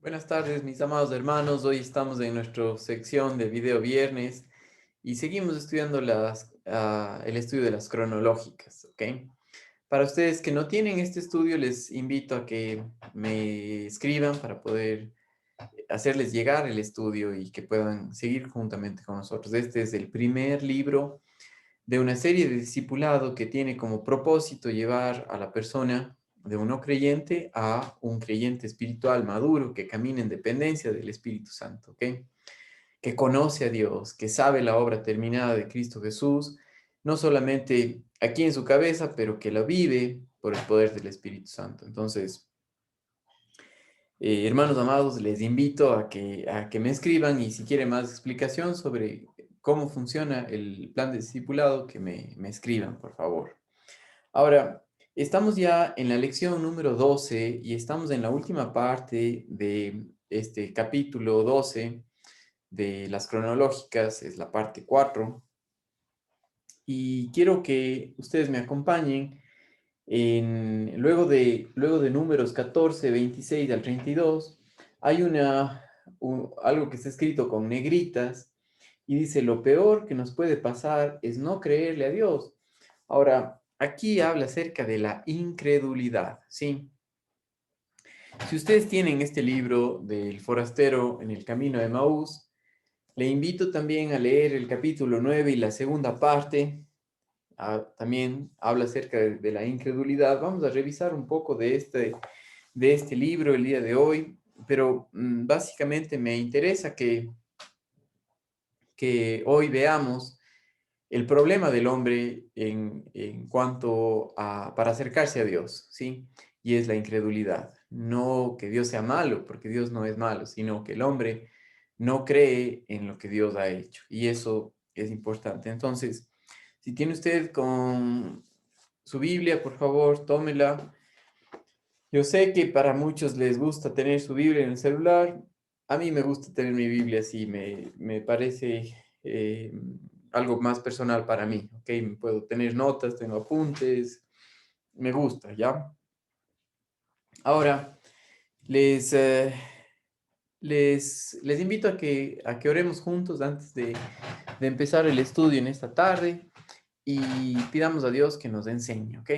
Buenas tardes, mis amados hermanos. Hoy estamos en nuestra sección de video viernes y seguimos estudiando el estudio de las cronológicas, ¿ok? Para ustedes que no tienen este estudio, les invito a que me escriban para poder hacerles llegar el estudio y que puedan seguir juntamente con nosotros. Este es el primer libro de una serie de discipulado que tiene como propósito llevar a la persona de un no creyente a un creyente espiritual maduro que camina en dependencia del Espíritu Santo, ¿ok? Que conoce a Dios, que sabe la obra terminada de Cristo Jesús, no solamente aquí en su cabeza, pero que la vive por el poder del Espíritu Santo. Entonces, hermanos amados, les invito a que me escriban y si quieren más explicación sobre cómo funciona el plan de discipulado, que me escriban, por favor. Ahora, estamos ya en la lección número 12 y estamos en la última parte de este capítulo 12 de las cronológicas, es la parte 4 y quiero que ustedes me acompañen luego de números 14, 26 al 32, hay algo que está escrito con negritas y dice, lo peor que nos puede pasar es no creerle a Dios. Ahora, aquí habla acerca de la incredulidad, ¿sí? Si ustedes tienen este libro del forastero en el camino de Maús, le invito también a leer el capítulo 9 y la segunda parte. También habla acerca de la incredulidad. Vamos a revisar un poco de este libro el día de hoy, pero básicamente me interesa que hoy veamos el problema del hombre en cuanto para acercarse a Dios, ¿sí? Y es la incredulidad. No que Dios sea malo, porque Dios no es malo, sino que el hombre no cree en lo que Dios ha hecho. Y eso es importante. Entonces, si tiene usted con su Biblia, por favor, tómela. Yo sé que para muchos les gusta tener su Biblia en el celular. A mí me gusta tener mi Biblia así, me parece algo más personal para mí, ¿ok? Puedo tener notas, tengo apuntes, me gusta, ¿ya? Ahora, les, eh, les invito a que oremos juntos antes de empezar el estudio en esta tarde y pidamos a Dios que nos enseñe, ¿ok?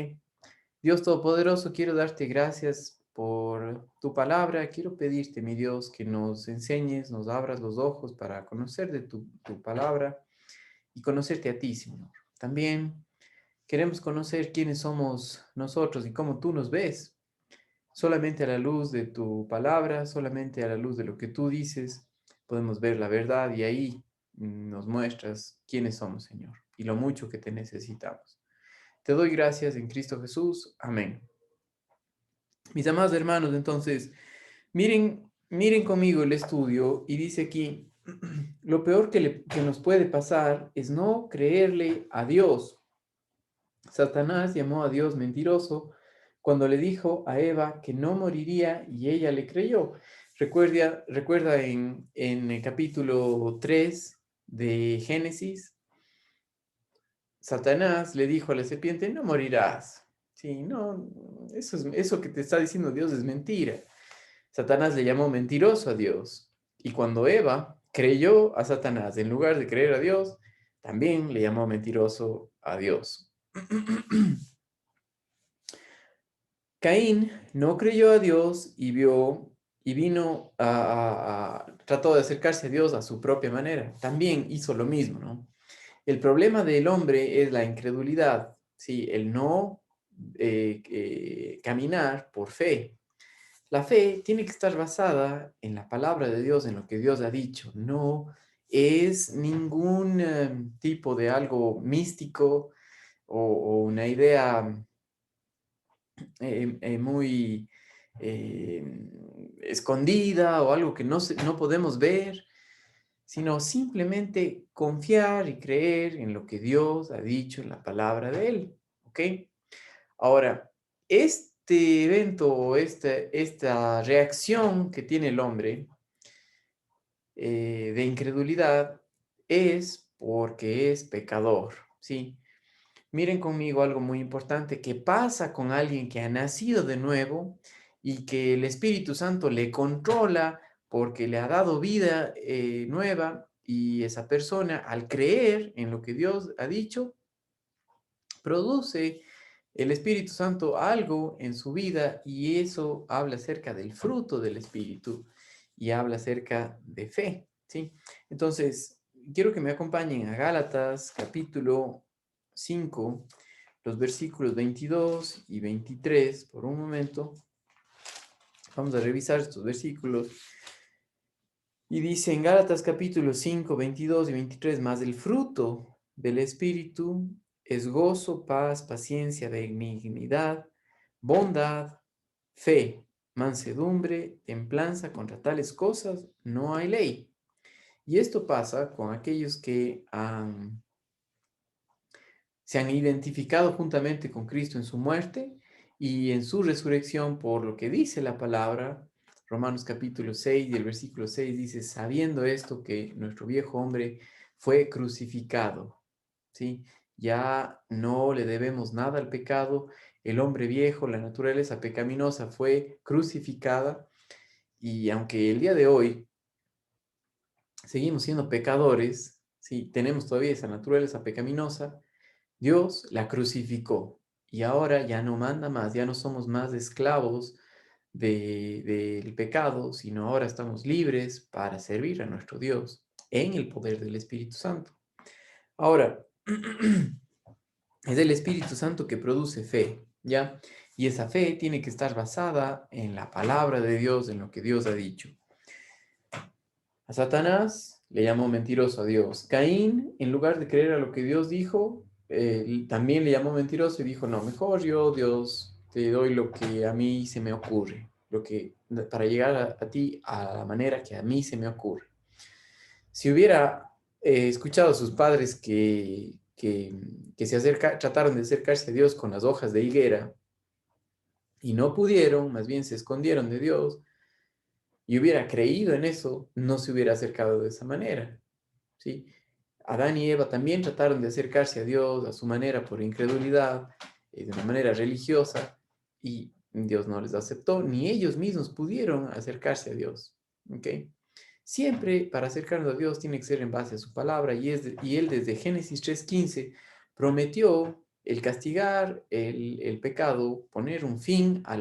Dios Todopoderoso, quiero darte gracias por tu palabra. Quiero pedirte, mi Dios, que nos enseñes, nos abras los ojos para conocer de tu palabra y conocerte a ti, Señor. También queremos conocer quiénes somos nosotros y cómo tú nos ves. Solamente a la luz de tu palabra, solamente a la luz de lo que tú dices, podemos ver la verdad y ahí nos muestras quiénes somos, Señor, y lo mucho que te necesitamos. Te doy gracias en Cristo Jesús. Amén. Mis amados hermanos, entonces, miren conmigo el estudio y dice aquí, lo peor que nos puede pasar es no creerle a Dios. Satanás llamó a Dios mentiroso cuando le dijo a Eva que no moriría y ella le creyó. Recuerda en el capítulo 3 de Génesis, Satanás le dijo a la serpiente, no morirás. Sí, no, eso que te está diciendo Dios es mentira. Satanás le llamó mentiroso a Dios. Y cuando Eva creyó a Satanás en lugar de creer a Dios, también le llamó mentiroso a Dios. Caín no creyó a Dios y vino trató de acercarse a Dios a su propia manera. También hizo lo mismo, ¿no? El problema del hombre es la incredulidad, ¿sí? El no caminar por fe. La fe tiene que estar basada en la palabra de Dios, en lo que Dios ha dicho. No es ningún tipo de algo místico o una idea muy escondida o algo que no podemos ver, sino simplemente confiar y creer en lo que Dios ha dicho en la palabra de Él. ¿Ok? Ahora, este evento o esta reacción que tiene el hombre de incredulidad es porque es pecador, ¿sí? Miren conmigo algo muy importante que pasa con alguien que ha nacido de nuevo y que el Espíritu Santo le controla porque le ha dado vida nueva y esa persona al creer en lo que Dios ha dicho, produce el Espíritu Santo algo en su vida y eso habla acerca del fruto del Espíritu y habla acerca de fe, ¿sí? Entonces, quiero que me acompañen a Gálatas capítulo 5, los versículos 22 y 23 por un momento. Vamos a revisar estos versículos. Y dice en Gálatas capítulo 5, 22 y 23, más el fruto del Espíritu es gozo, paz, paciencia, benignidad, bondad, fe, mansedumbre, templanza. Contra tales cosas no hay ley. Y esto pasa con aquellos que se han identificado juntamente con Cristo en su muerte y en su resurrección por lo que dice la palabra. Romanos capítulo 6 y el versículo 6 dice, sabiendo esto que nuestro viejo hombre fue crucificado, ¿sí? Ya no le debemos nada al pecado, el hombre viejo, la naturaleza pecaminosa fue crucificada y aunque el día de hoy seguimos siendo pecadores, ¿sí? Tenemos todavía esa naturaleza pecaminosa, Dios la crucificó y ahora ya no manda más, ya no somos más esclavos del pecado, sino ahora estamos libres para servir a nuestro Dios en el poder del Espíritu Santo. Ahora, es el Espíritu Santo que produce fe, ¿ya? Y esa fe tiene que estar basada en la palabra de Dios, en lo que Dios ha dicho. A Satanás le llamó mentiroso a Dios. Caín, en lugar de creer a lo que Dios dijo, también le llamó mentiroso y dijo, no, mejor yo, Dios, te doy lo que a mí se me ocurre, para llegar a ti a la manera que a mí se me ocurre. Si hubiera escuchado a sus padres que trataron de acercarse a Dios con las hojas de higuera y no pudieron, más bien se escondieron de Dios, y hubiera creído en eso, no se hubiera acercado de esa manera, ¿sí? Adán y Eva también trataron de acercarse a Dios a su manera por incredulidad, de una manera religiosa, y Dios no les aceptó, ni ellos mismos pudieron acercarse a Dios, ¿ok? Siempre para acercarnos a Dios tiene que ser en base a su palabra, y Él desde Génesis 3:15 prometió el castigar el pecado, poner un fin a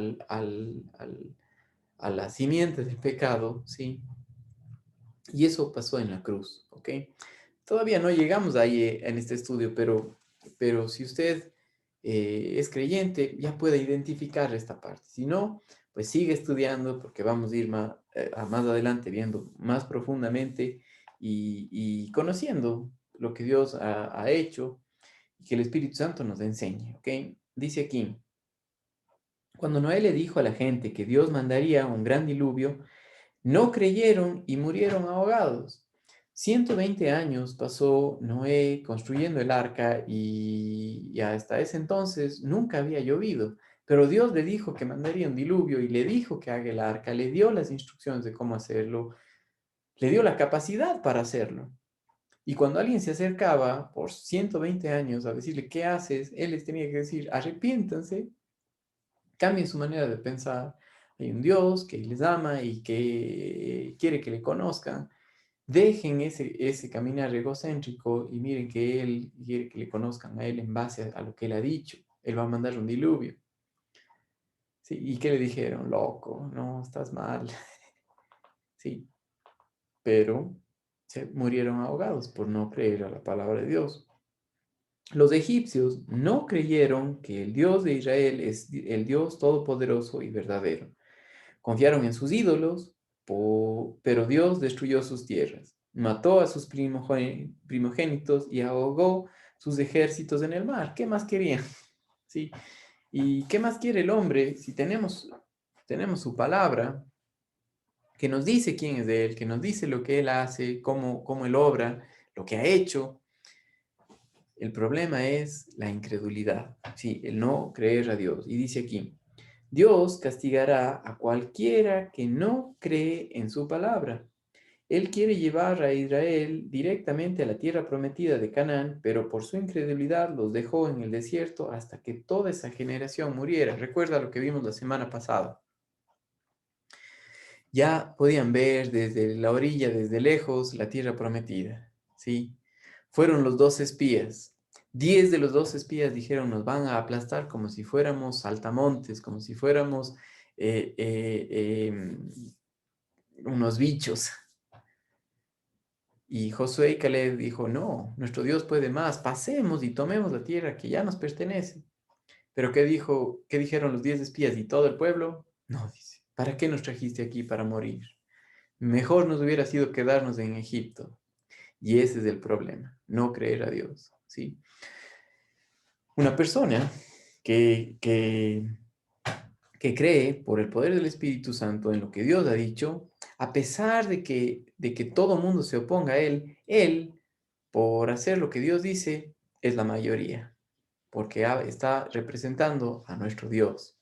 la simiente del pecado, ¿sí? Y eso pasó en la cruz, ¿ok? Todavía no llegamos ahí en este estudio, pero si usted es creyente, ya puede identificar esta parte. Si no, pues sigue estudiando porque vamos a ir más adelante viendo más profundamente y conociendo lo que Dios ha hecho y que el Espíritu Santo nos enseñe, ¿ok? Dice aquí, cuando Noé le dijo a la gente que Dios mandaría un gran diluvio, no creyeron y murieron ahogados. 120 años pasó Noé construyendo el arca y hasta ese entonces nunca había llovido. Pero Dios le dijo que mandaría un diluvio y le dijo que haga el arca, le dio las instrucciones de cómo hacerlo, le dio la capacidad para hacerlo. Y cuando alguien se acercaba por 120 años a decirle, ¿qué haces? Él les tenía que decir, arrepiéntanse, cambien su manera de pensar. Hay un Dios que les ama y que quiere que le conozcan. Dejen ese caminar egocéntrico y miren que Él quiere que le conozcan a Él en base a lo que Él ha dicho. Él va a mandar un diluvio. ¿Sí? ¿Y qué le dijeron? Loco, no, estás mal. Sí, pero se murieron ahogados por no creer a la palabra de Dios. Los egipcios no creyeron que el Dios de Israel es el Dios todopoderoso y verdadero. Confiaron en sus ídolos, pero Dios destruyó sus tierras, mató a sus primogénitos y ahogó sus ejércitos en el mar. ¿Qué más querían? ¿Sí? ¿Y qué más quiere el hombre si tenemos su palabra que nos dice quién es Él, que nos dice lo que Él hace, cómo Él obra, lo que ha hecho? El problema es la incredulidad, sí, el no creer a Dios. Y dice aquí, Dios castigará a cualquiera que no cree en su palabra. Él quiere llevar a Israel directamente a la tierra prometida de Canaán, pero por su incredulidad los dejó en el desierto hasta que toda esa generación muriera. Recuerda lo que vimos la semana pasada. ya podían ver desde la orilla, desde lejos, la tierra prometida, ¿sí? Fueron los 12 espías. 10 de los 12 espías dijeron, nos van a aplastar como si fuéramos saltamontes, como si fuéramos eh, eh, em, unos bichos. Y Josué y Caleb dijo, no, nuestro Dios puede más, pasemos y tomemos la tierra que ya nos pertenece. Pero ¿qué dijeron los 10 espías y todo el pueblo? No, dice, ¿para qué nos trajiste aquí para morir? Mejor nos hubiera sido quedarnos en Egipto. Y ese es el problema, no creer a Dios, ¿sí? Una persona que, que, que cree por el poder del Espíritu Santo en lo que Dios ha dicho, a pesar de que todo mundo se oponga a él, por hacer lo que Dios dice, es la mayoría, porque está representando a nuestro Dios.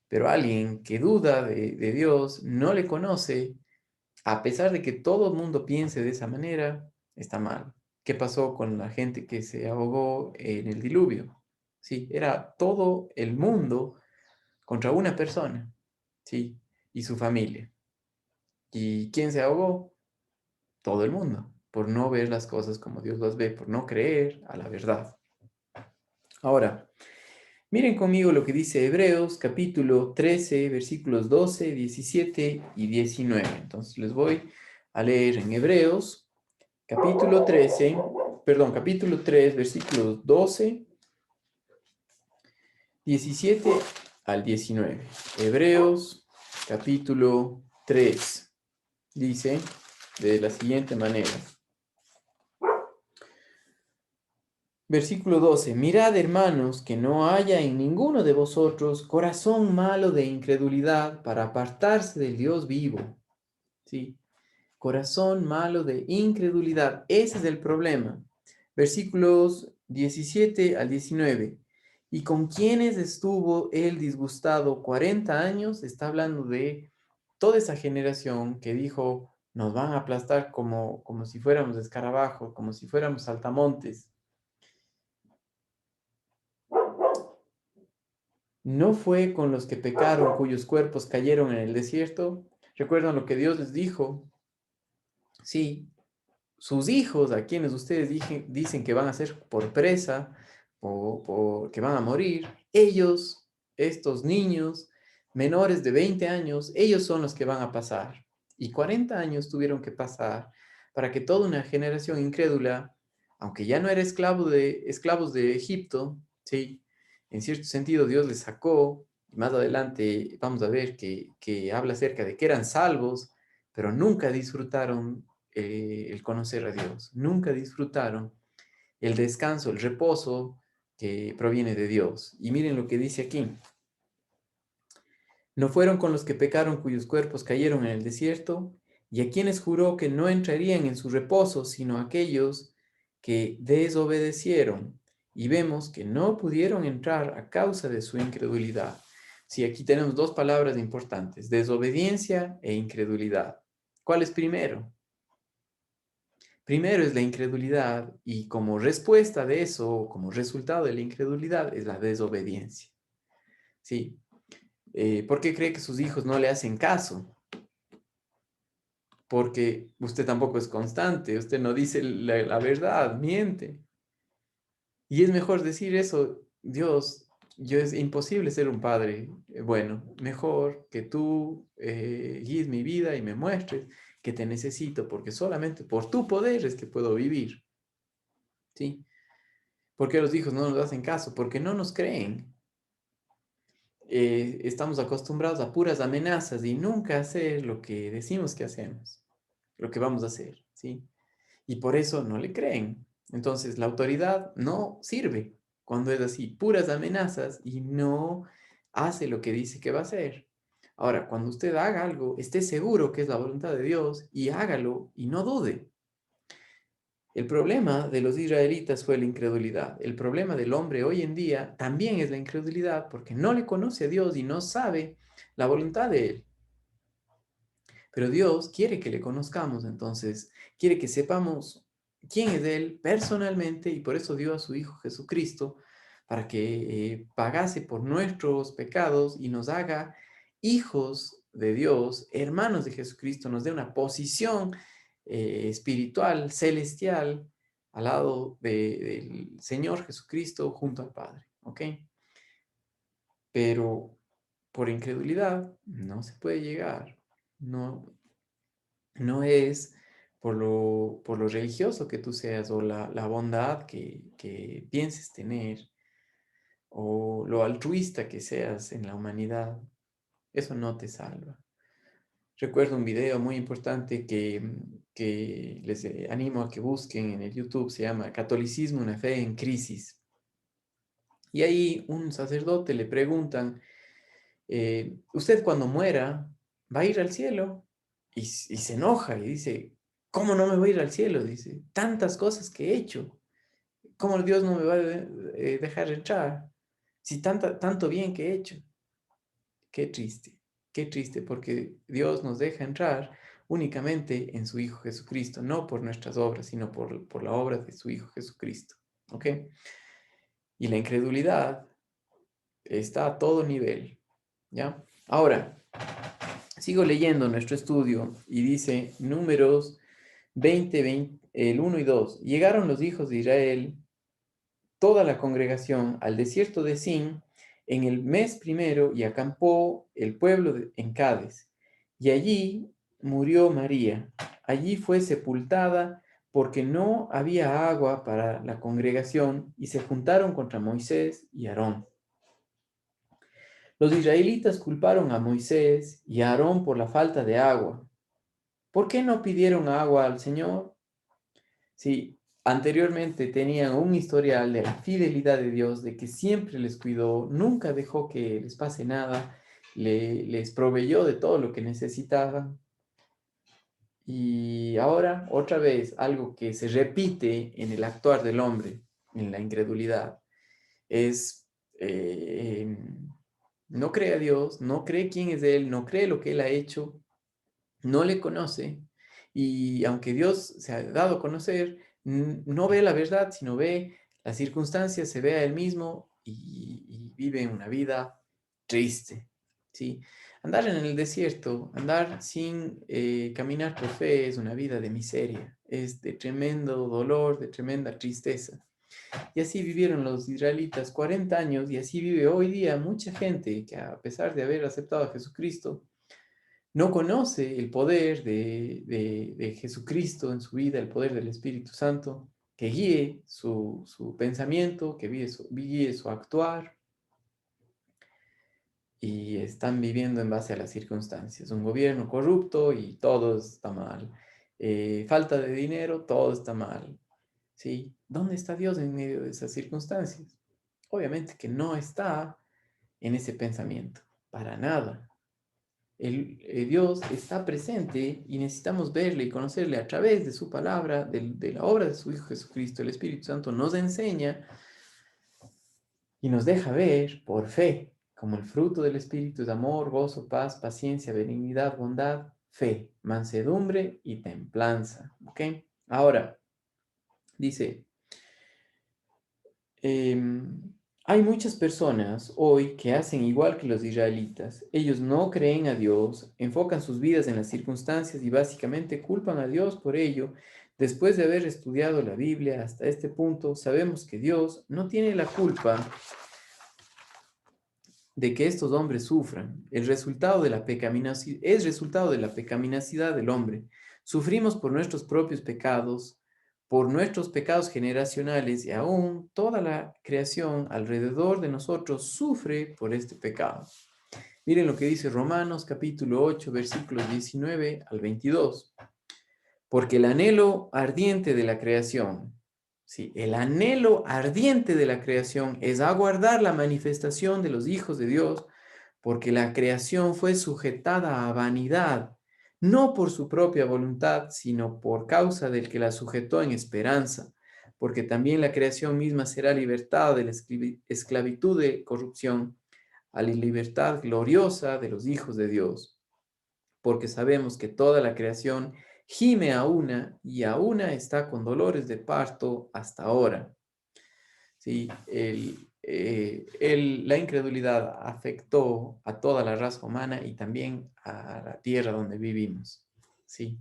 Pero alguien que duda de Dios, no le conoce, a pesar de que todo el mundo piense de esa manera, está mal. ¿Qué pasó con la gente que se ahogó en el diluvio? Sí, era todo el mundo contra una persona, sí, y su familia. ¿Y quién se ahogó? Todo el mundo, por no ver las cosas como Dios las ve, por no creer a la verdad. Ahora, miren conmigo lo que dice Hebreos capítulo 13, versículos 12, 17 y 19. Entonces les voy a leer en Hebreos capítulo 13, perdón, capítulo 3, versículos 12, 17 al 19. Hebreos capítulo 3 dice de la siguiente manera. Versículo 12. Mirad, hermanos, que no haya en ninguno de vosotros corazón malo de incredulidad para apartarse del Dios vivo. ¿Sí? Corazón malo de incredulidad. Ese es el problema. Versículos 17 al 19. ¿Y con quienes estuvo él disgustado 40 años? Está hablando de toda esa generación que dijo, nos van a aplastar como si fuéramos escarabajos, como si fuéramos saltamontes. ¿No fue con los que pecaron cuyos cuerpos cayeron en el desierto? ¿Recuerdan lo que Dios les dijo? Sí, sus hijos, a quienes ustedes dicen que van a ser por presa o que van a morir, ellos, estos niños menores de 20 años, ellos son los que van a pasar. Y 40 años tuvieron que pasar para que toda una generación incrédula, aunque ya no era esclavos de Egipto, ¿sí? En cierto sentido Dios les sacó, y más adelante vamos a ver que habla acerca de que eran salvos, pero nunca disfrutaron el conocer a Dios. Nunca disfrutaron el descanso, el reposo que proviene de Dios. Y miren lo que dice aquí. No fueron con los que pecaron cuyos cuerpos cayeron en el desierto, y a quienes juró que no entrarían en su reposo, sino aquellos que desobedecieron. Y vemos que no pudieron entrar a causa de su incredulidad. Sí, aquí tenemos dos palabras importantes, desobediencia e incredulidad. ¿Cuál es primero? Primero es la incredulidad y como respuesta de eso, como resultado de la incredulidad, es la desobediencia. ¿Sí? ¿Por qué cree que sus hijos no le hacen caso? Porque usted tampoco es constante, usted no dice la verdad, miente. Y es mejor decir eso, Dios, yo es imposible ser un padre bueno, mejor que tú guíes mi vida y me muestres que te necesito, porque solamente por tu poder es que puedo vivir. ¿Sí? ¿Por qué los hijos no nos hacen caso? Porque no nos creen. Estamos acostumbrados a puras amenazas y nunca hacer lo que decimos que hacemos, lo que vamos a hacer, ¿sí? Y por eso no le creen. Entonces, la autoridad no sirve cuando es así, puras amenazas y no hace lo que dice que va a hacer. Ahora, cuando usted haga algo, esté seguro que es la voluntad de Dios y hágalo y no dude. El problema de los israelitas fue la incredulidad. El problema del hombre hoy en día también es la incredulidad porque no le conoce a Dios y no sabe la voluntad de Él. Pero Dios quiere que le conozcamos, entonces quiere que sepamos quién es Él personalmente y por eso dio a su Hijo Jesucristo para que pagase por nuestros pecados y nos haga hijos de Dios, hermanos de Jesucristo, nos dé una posición espiritual, celestial, al lado del Señor Jesucristo junto al Padre, ¿ok? Pero por incredulidad no se puede llegar. No, no es por lo religioso que tú seas o la bondad que pienses tener o lo altruista que seas en la humanidad. Eso no te salva. Recuerdo un video muy importante que les animo a que busquen en el YouTube, se llama Catolicismo, una fe en crisis. Y ahí un sacerdote le preguntan, usted cuando muera va a ir al cielo. Y se enoja y dice, ¿cómo no me voy a ir al cielo? Dice, tantas cosas que he hecho, ¿cómo Dios no me va a dejar entrar? Si tanto bien que he hecho. Qué triste, porque Dios nos deja entrar únicamente en su Hijo Jesucristo, no por nuestras obras, sino por la obra de su Hijo Jesucristo. ¿Ok? Y la incredulidad está a todo nivel. ¿Ya? Ahora, sigo leyendo nuestro estudio y dice Números 20, el 1 y 2. Llegaron los hijos de Israel, toda la congregación, al desierto de Sin en el mes primero y acampó el pueblo en Cades. Y allí murió María. Allí fue sepultada porque no había agua para la congregación y se juntaron contra Moisés y Aarón. Los israelitas culparon a Moisés y a Aarón por la falta de agua. ¿Por qué no pidieron agua al Señor? Sí, anteriormente tenían un historial de la fidelidad de Dios, de que siempre les cuidó, nunca dejó que les pase nada, les proveyó de todo lo que necesitaban. Y ahora, otra vez, algo que se repite en el actuar del hombre, en la incredulidad, es no cree a Dios, no cree quién es Él, no cree lo que Él ha hecho, no le conoce y aunque Dios se ha dado a conocer, no ve la verdad, sino ve las circunstancias, se ve a él mismo y vive una vida triste, ¿sí? Andar en el desierto, andar sin caminar por fe es una vida de miseria, es de tremendo dolor, de tremenda tristeza. Y así vivieron los israelitas 40 años y así vive hoy día mucha gente que a pesar de haber aceptado a Jesucristo, no conoce el poder de Jesucristo en su vida, el poder del Espíritu Santo, que guíe su pensamiento, que guíe su actuar, y están viviendo en base a las circunstancias. Un gobierno corrupto y todo está mal. Falta de dinero, todo está mal. ¿Sí? ¿Dónde está Dios en medio de esas circunstancias? Obviamente que no está en ese pensamiento, para nada. Dios está presente y necesitamos verle y conocerle a través de su palabra, de la obra de su Hijo Jesucristo. El Espíritu Santo nos enseña y nos deja ver por fe, como el fruto del Espíritu es amor, gozo, paz, paciencia, benignidad, bondad, fe, mansedumbre y templanza. ¿Ok? Ahora, dice, hay muchas personas hoy que hacen igual que los israelitas. Ellos no creen a Dios, enfocan sus vidas en las circunstancias y básicamente culpan a Dios por ello. Después de haber estudiado la Biblia hasta este punto, sabemos que Dios no tiene la culpa de que estos hombres sufran. El resultado de la pecaminosidad es resultado de la pecaminosidad del hombre. Sufrimos por nuestros propios pecados, por nuestros pecados generacionales y aún toda la creación alrededor de nosotros sufre por este pecado. Miren lo que dice Romanos capítulo 8 versículos 19 al 22. Porque el anhelo ardiente de la creación, sí, el anhelo ardiente de la creación es aguardar la manifestación de los hijos de Dios, porque la creación fue sujetada a vanidad, no por su propia voluntad, sino por causa del que la sujetó en esperanza, porque también la creación misma será libertada de la esclavitud de corrupción a la libertad gloriosa de los hijos de Dios, porque sabemos que toda la creación gime a una y a una está con dolores de parto hasta ahora. ¿Sí? la incredulidad afectó a toda la raza humana y también a la tierra donde vivimos. Sí,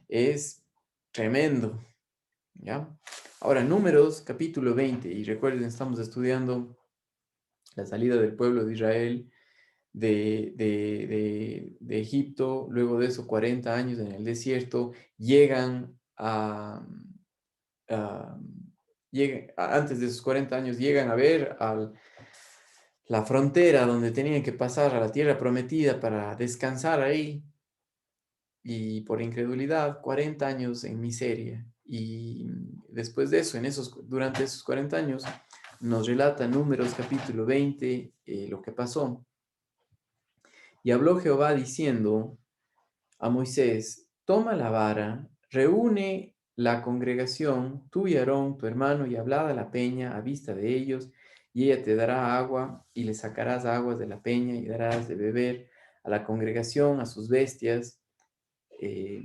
es tremendo, ¿ya? Ahora, Números, capítulo 20, y recuerden, estamos estudiando la salida del pueblo de Israel de Egipto. Luego de eso, 40 años en el desierto, llegan a- antes de esos 40 años, llegan a ver la frontera donde tenían que pasar a la tierra prometida para descansar ahí. Y por incredulidad, 40 años en miseria. Y después de eso, durante esos 40 años, nos relata Números capítulo 20 lo que pasó. Y habló Jehová diciendo a Moisés: toma la vara, reúne la congregación, tú y Aarón, tu hermano, y hablad a la peña a vista de ellos, y ella te dará agua, y le sacarás aguas de la peña, y darás de beber a la congregación, a sus bestias. eh,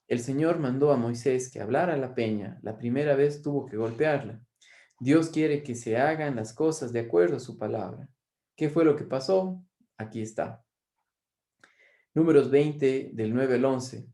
el Señor mandó a Moisés que hablara a la peña. La primera vez tuvo que golpearla. Dios quiere que se hagan las cosas de acuerdo a su palabra. ¿Qué fue lo que pasó? Aquí está. Números 20, del 9 al 11.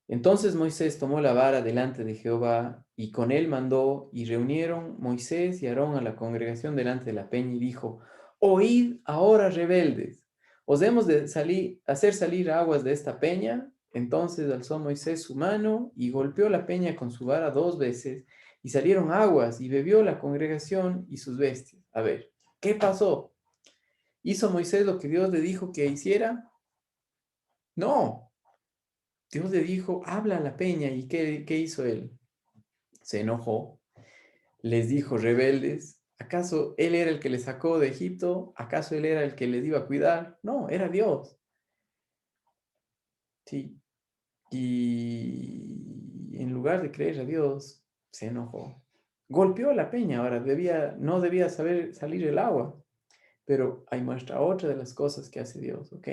Entonces Moisés tomó la vara delante de Jehová, y con él mandó, y reunieron Moisés y Aarón a la congregación delante de la peña, y dijo: oíd ahora, rebeldes, os hemos de hacer salir aguas de esta peña. Entonces alzó Moisés su mano y golpeó la peña con su vara 2 veces, y salieron aguas, y bebió la congregación y sus bestias. A ver, ¿qué pasó? ¿Hizo Moisés lo que Dios le dijo que hiciera? No. Dios le dijo: habla a la peña. ¿Y qué hizo él? Se enojó, les dijo: rebeldes, ¿acaso él era el que les sacó de Egipto? ¿Acaso él era el que les iba a cuidar? No, era Dios. Sí. Y en lugar de creer a Dios, se enojó. Golpeó la peña. Ahora no debía saber salir el agua, pero ahí muestra otra de las cosas que hace Dios, ¿ok?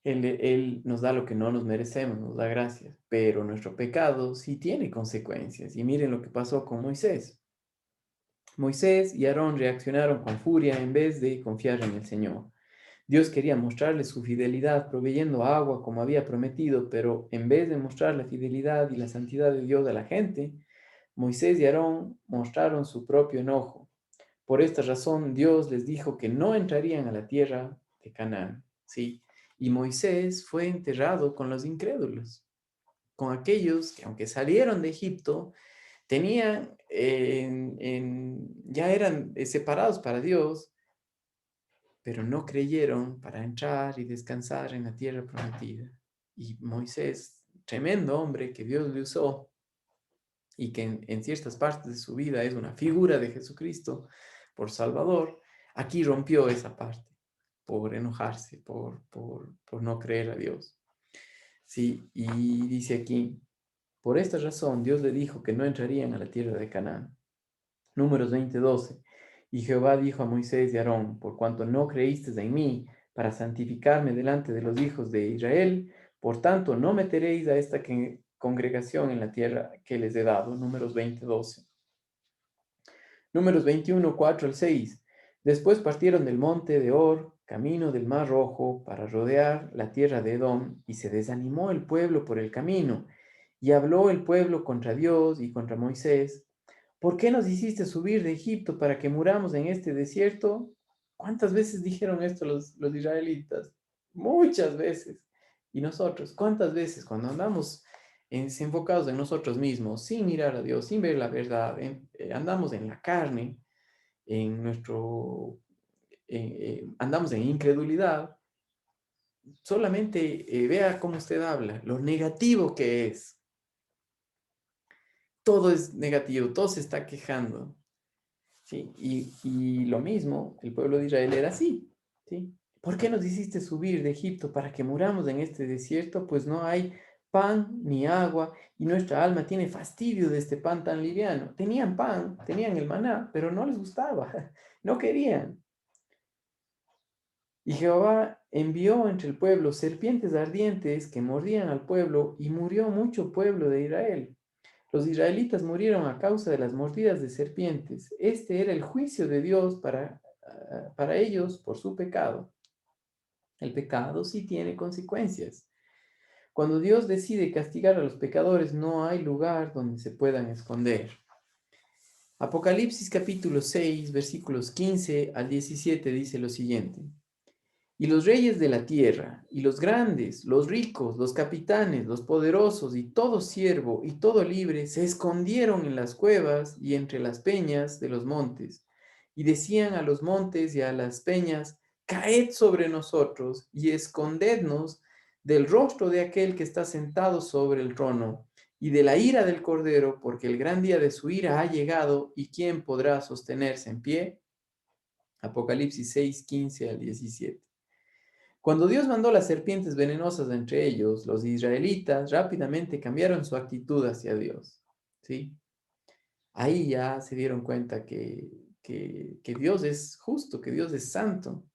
Él nos da lo que no nos merecemos, nos da gracias, pero nuestro pecado sí tiene consecuencias. Y miren lo que pasó con Moisés. Moisés y Aarón reaccionaron con furia en vez de confiar en el Señor. Dios quería mostrarles su fidelidad proveyendo agua como había prometido, pero en vez de mostrar la fidelidad y la santidad de Dios a la gente, Moisés y Aarón mostraron su propio enojo. Por esta razón, Dios les dijo que no entrarían a la tierra de Canaán, ¿sí? Y Moisés fue enterrado con los incrédulos, con aquellos que, aunque salieron de Egipto, tenían, ya eran separados para Dios, pero no creyeron para entrar y descansar en la tierra prometida. Y Moisés, tremendo hombre que Dios le usó y que en ciertas partes de su vida es una figura de Jesucristo por Salvador, aquí rompió esa parte por enojarse, por no creer a Dios. Sí, y dice aquí: por esta razón Dios le dijo que no entrarían a la tierra de Canaán. Números 20:12. Y Jehová dijo a Moisés y Aarón: por cuanto no creísteis en mí para santificarme delante de los hijos de Israel, por tanto no meteréis a esta congregación en la tierra que les he dado. Números 20:12. Números 21, 4 al 6. Después partieron del monte de Or, camino del Mar Rojo, para rodear la tierra de Edom, y se desanimó el pueblo por el camino. Y habló el pueblo contra Dios y contra Moisés: ¿por qué nos hiciste subir de Egipto para que muramos en este desierto? ¿Cuántas veces dijeron esto los israelitas? Muchas veces. ¿Y nosotros? ¿Cuántas veces cuando andamos enfocados en nosotros mismos, sin mirar a Dios, sin ver la verdad, andamos en la carne, andamos en incredulidad? Solamente vea cómo usted habla, lo negativo que es. Todo es negativo, todo se está quejando. ¿Sí? Y lo mismo, el pueblo de Israel era así, ¿sí? ¿Por qué nos hiciste subir de Egipto para que muramos en este desierto? Pues no hay pan ni agua, y nuestra alma tiene fastidio de este pan tan liviano. Tenían pan, tenían el maná, pero no les gustaba, no querían. Y Jehová envió entre el pueblo serpientes ardientes que mordían al pueblo, y murió mucho pueblo de Israel. Los israelitas murieron a causa de las mordidas de serpientes. Este era el juicio de Dios para ellos por su pecado. El pecado sí tiene consecuencias. Cuando Dios decide castigar a los pecadores, no hay lugar donde se puedan esconder. Apocalipsis capítulo 6, versículos 15 al 17 dice lo siguiente. Y los reyes de la tierra, y los grandes, los ricos, los capitanes, los poderosos, y todo siervo, y todo libre, se escondieron en las cuevas y entre las peñas de los montes, y decían a los montes y a las peñas, caed sobre nosotros, y escondednos del rostro de aquel que está sentado sobre el trono, y de la ira del Cordero, porque el gran día de su ira ha llegado, y ¿quién podrá sostenerse en pie? Apocalipsis 6, 15 al 17. Cuando Dios mandó las serpientes venenosas entre ellos, los israelitas rápidamente cambiaron su actitud hacia Dios. ¿Sí? Ahí ya se dieron cuenta que Dios es justo, que Dios es santo,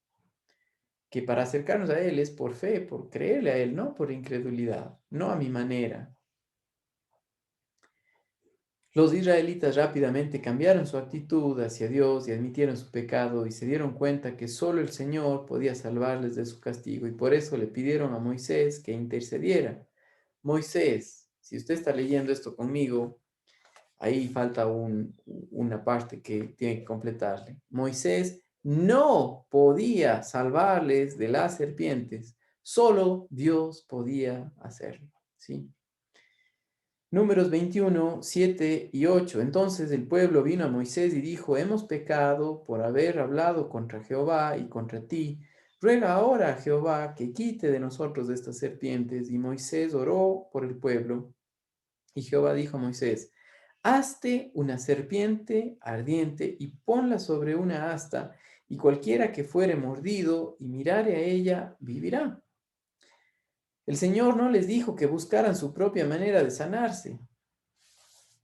que para acercarnos a Él es por fe, por creerle a Él, no por incredulidad, no a mi manera. Los israelitas rápidamente cambiaron su actitud hacia Dios y admitieron su pecado y se dieron cuenta que solo el Señor podía salvarles de su castigo y por eso le pidieron a Moisés que intercediera. Moisés, si usted está leyendo esto conmigo, ahí falta una parte que tiene que completarle. Moisés no podía salvarles de las serpientes, solo Dios podía hacerlo, ¿sí? Números 21, 7 y 8. Entonces el pueblo vino a Moisés y dijo, hemos pecado por haber hablado contra Jehová y contra ti. Ruega ahora a Jehová que quite de nosotros estas serpientes. Y Moisés oró por el pueblo. Y Jehová dijo a Moisés, hazte una serpiente ardiente y ponla sobre una asta, y cualquiera que fuere mordido y mirare a ella, vivirá. El Señor no les dijo que buscaran su propia manera de sanarse.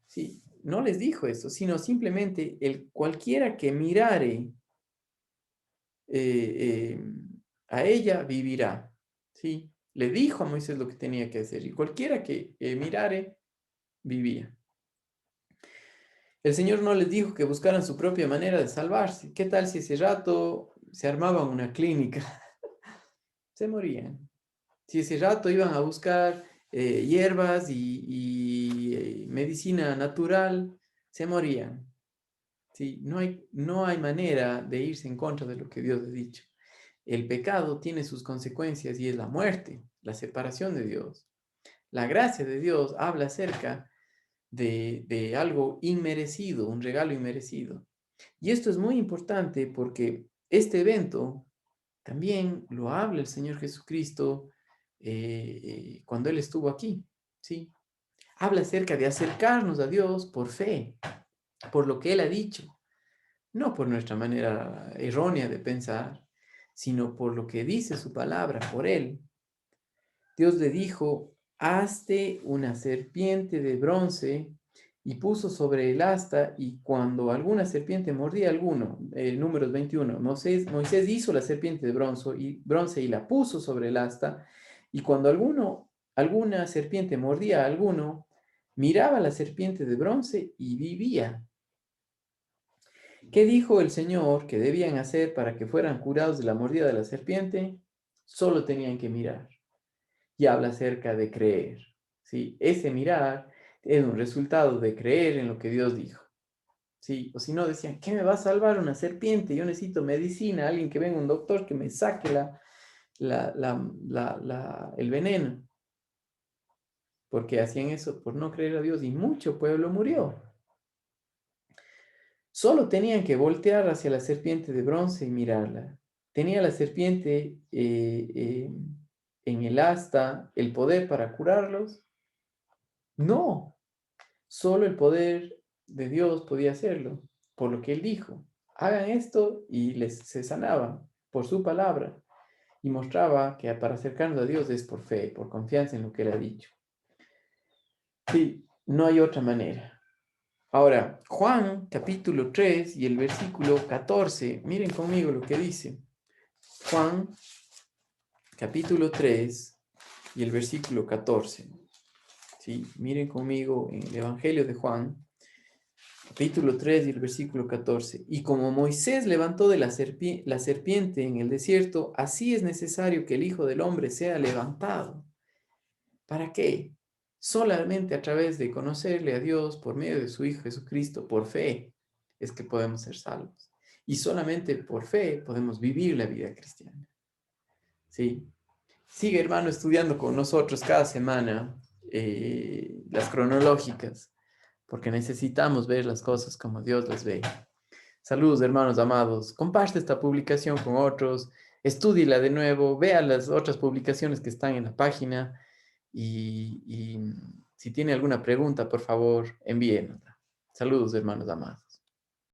Sí, no les dijo eso, sino simplemente el cualquiera que mirare eh, eh, a ella vivirá. ¿Sí? Le dijo a Moisés lo que tenía que hacer y cualquiera que mirare vivía. El Señor no les dijo que buscaran su propia manera de salvarse. ¿Qué tal si ese rato se armaban una clínica? Se morían. Si ese rato iban a buscar hierbas y medicina natural, se morían. ¿Sí? No hay manera de irse en contra de lo que Dios ha dicho. El pecado tiene sus consecuencias y es la muerte, la separación de Dios. La gracia de Dios habla acerca de algo inmerecido, un regalo inmerecido. Y esto es muy importante porque este evento también lo habla el Señor Jesucristo cuando Él estuvo aquí, ¿sí? Habla acerca de acercarnos a Dios por fe, por lo que Él ha dicho, no por nuestra manera errónea de pensar, sino por lo que dice su palabra, por Él. Dios le dijo, hazte una serpiente de bronce y puso sobre el asta y cuando alguna serpiente mordía a alguno, números 21, Moisés hizo la serpiente de bronce y la puso sobre el asta y cuando alguna serpiente mordía a alguno, miraba la serpiente de bronce y vivía. ¿Qué dijo el Señor que debían hacer para que fueran curados de la mordida de la serpiente? Solo tenían que mirar. Y habla acerca de creer. ¿Sí? Ese mirar es un resultado de creer en lo que Dios dijo. ¿Sí? O si no, decían, ¿qué me va a salvar una serpiente? Yo necesito medicina, alguien que venga, un doctor que me saque el veneno. Porque hacían eso por no creer a Dios y mucho pueblo murió. Solo tenían que voltear hacia la serpiente de bronce y mirarla. ¿Tenía la serpiente en el asta el poder para curarlos? No, solo el poder de Dios podía hacerlo, por lo que Él dijo. Hagan esto y se sanaban por su palabra y mostraba que para acercarnos a Dios es por fe, por confianza en lo que Él ha dicho. Sí, no hay otra manera. Ahora, Juan capítulo 3 y el versículo 14, miren conmigo lo que dice. Juan capítulo 3 y el versículo 14. Sí, miren conmigo en el Evangelio de Juan, capítulo 3 y el versículo 14. Y como Moisés levantó de la serpiente en el desierto, así es necesario que el Hijo del Hombre sea levantado. ¿Para qué? Solamente a través de conocerle a Dios por medio de su Hijo Jesucristo, por fe, es que podemos ser salvos. Y solamente por fe podemos vivir la vida cristiana. ¿Sí? Sigue, hermano, estudiando con nosotros cada semana las cronológicas, porque necesitamos ver las cosas como Dios las ve. Saludos, hermanos amados. Comparte esta publicación con otros, estúdiela de nuevo, vea las otras publicaciones que están en la página y si tiene alguna pregunta, por favor, envíenosla. Saludos, hermanos amados.